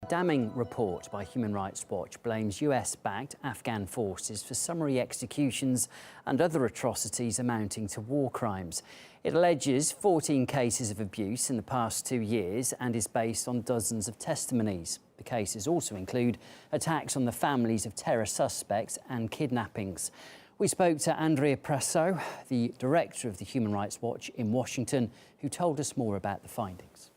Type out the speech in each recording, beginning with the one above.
A damning report by Human Rights Watch blames US-backed Afghan forces for summary executions and other atrocities amounting to war crimes. It alleges 14 cases of abuse in the past 2 years and is based on dozens of testimonies. The cases also include attacks on the families of terror suspects and kidnappings. We spoke to Andrea Prasso, the director of the Human Rights Watch in Washington, who told us more about the findings.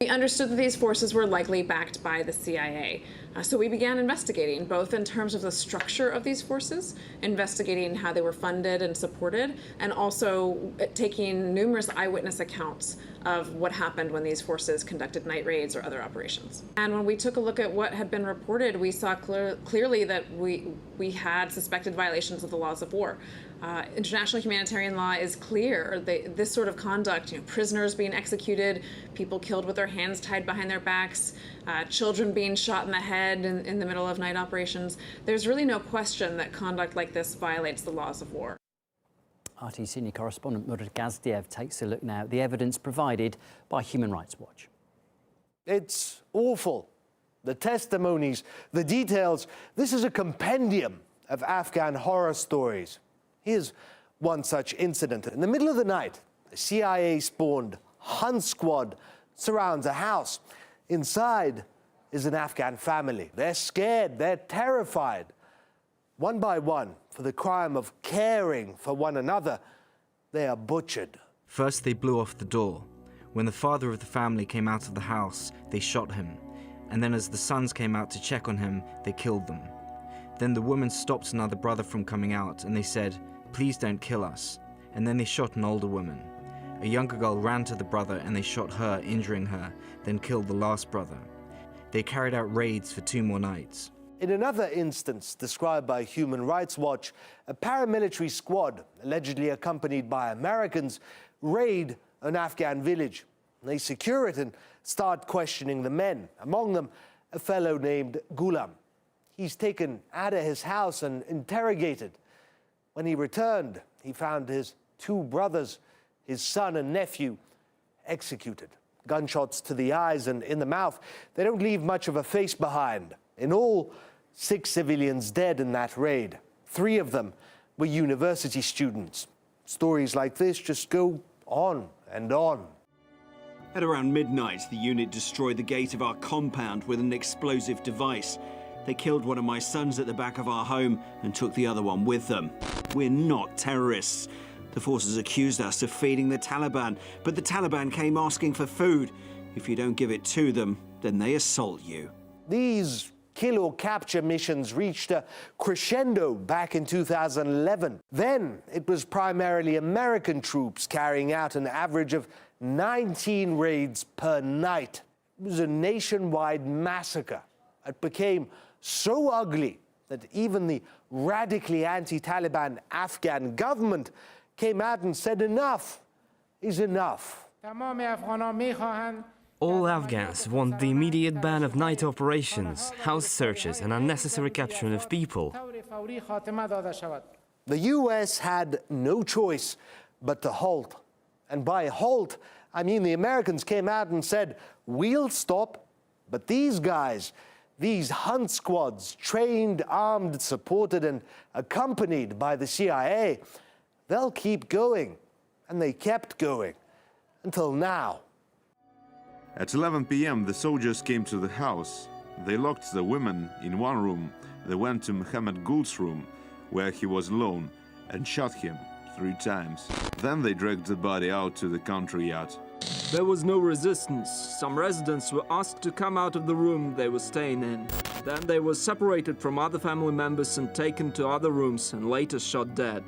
We understood that these forces were likely backed by the CIA. So we began investigating, both in terms of the structure of these forces, investigating how they were funded and supported, and also taking numerous eyewitness accounts of what happened when these forces conducted night raids or other operations. And when we took a look at what had been reported, we saw clearly that we had suspected violations of the laws of war. International humanitarian law is clear. This sort of conduct, prisoners being executed, people killed with their hands tied behind their backs, children being shot in the head in the middle of night operations. There's really no question that conduct like this violates the laws of war. RT senior correspondent Murat Gazdiev takes a look now at the evidence provided by Human Rights Watch. It's awful. The testimonies, the details. This is a compendium of Afghan horror stories. Here's one such incident. In the middle of the night, a CIA-spawned hunt squad surrounds a house. Inside is an Afghan family. They're scared, they're terrified. One by one, for the crime of caring for one another, they are butchered. First, they blew off the door. When the father of the family came out of the house, they shot him. And then as the sons came out to check on him, they killed them. Then the woman stopped another brother from coming out, and they said, "Please don't kill us." And then they shot an older woman. A younger girl ran to the brother, and they shot her, injuring her, then killed the last brother. They carried out raids for 2 more nights. In another instance described by Human Rights Watch, a paramilitary squad, allegedly accompanied by Americans, raid an Afghan village. They secure it and start questioning the men, among them a fellow named Ghulam. He's taken out of his house and interrogated. When he returned, he found his 2 brothers, his son and nephew, executed. Gunshots to the eyes and in the mouth. They don't leave much of a face behind. In all, 6 civilians dead in that raid. 3 of them were university students. Stories like this just go on and on. At around midnight, the unit destroyed the gate of our compound with an explosive device. They killed one of my sons at the back of our home and took the other one with them. We're not terrorists. The forces accused us of feeding the Taliban, but the Taliban came asking for food. If you don't give it to them, then they assault you. These kill or capture missions reached a crescendo back in 2011. Then it was primarily American troops carrying out an average of 19 raids per night. It was a nationwide massacre. It became so ugly that even the radically anti-Taliban Afghan government came out and said enough is enough. All Afghans want the immediate ban of night operations, house searches and unnecessary capturing of people. The US had no choice but to halt. And by halt, I mean the Americans came out and said, we'll stop, but these guys, these hunt squads, trained, armed, supported and accompanied by the CIA, they'll keep going. And they kept going until now. At 11 p.m., the soldiers came to the house. They locked the women in one room. They went to Mohammed Gul's room, where he was alone, and shot him 3 times. Then they dragged the body out to the country yard. There was no resistance. Some residents were asked to come out of the room they were staying in. Then they were separated from other family members and taken to other rooms and later shot dead.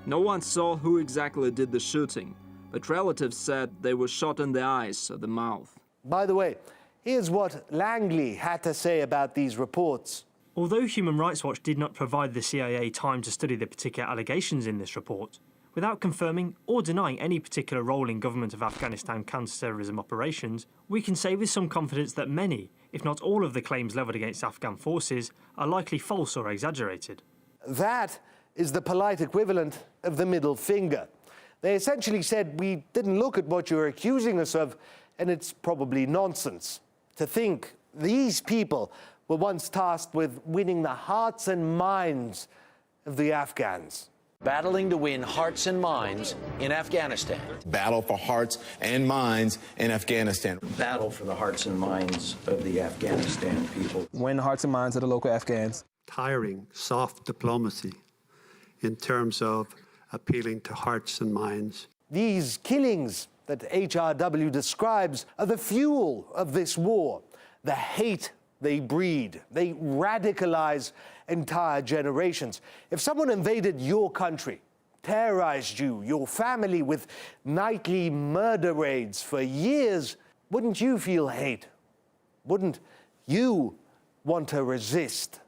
No one saw who exactly did the shooting, but relatives said they were shot in the eyes or the mouth. By the way, here's what Langley had to say about these reports. Although Human Rights Watch did not provide the CIA time to study the particular allegations in this report, without confirming or denying any particular role in government of Afghanistan counter-terrorism operations, we can say with some confidence that many, if not all of the claims levelled against Afghan forces are likely false or exaggerated. That is the polite equivalent of the middle finger. They essentially said, we didn't look at what you're accusing us of, and it's probably nonsense. To think These people were once tasked with winning the hearts and minds of the Afghans. Battling to win hearts and minds in Afghanistan. Battle for hearts and minds in Afghanistan. Battle for the hearts and minds of the Afghanistan people. Win the hearts and minds of the local Afghans. Tiring, soft diplomacy in terms of appealing to hearts and minds. These killings that HRW describes are the fuel of this war. The hate they breed. They radicalize entire generations. If someone invaded your country, terrorized you, your family with nightly murder raids for years, wouldn't you feel hate? Wouldn't you want to resist?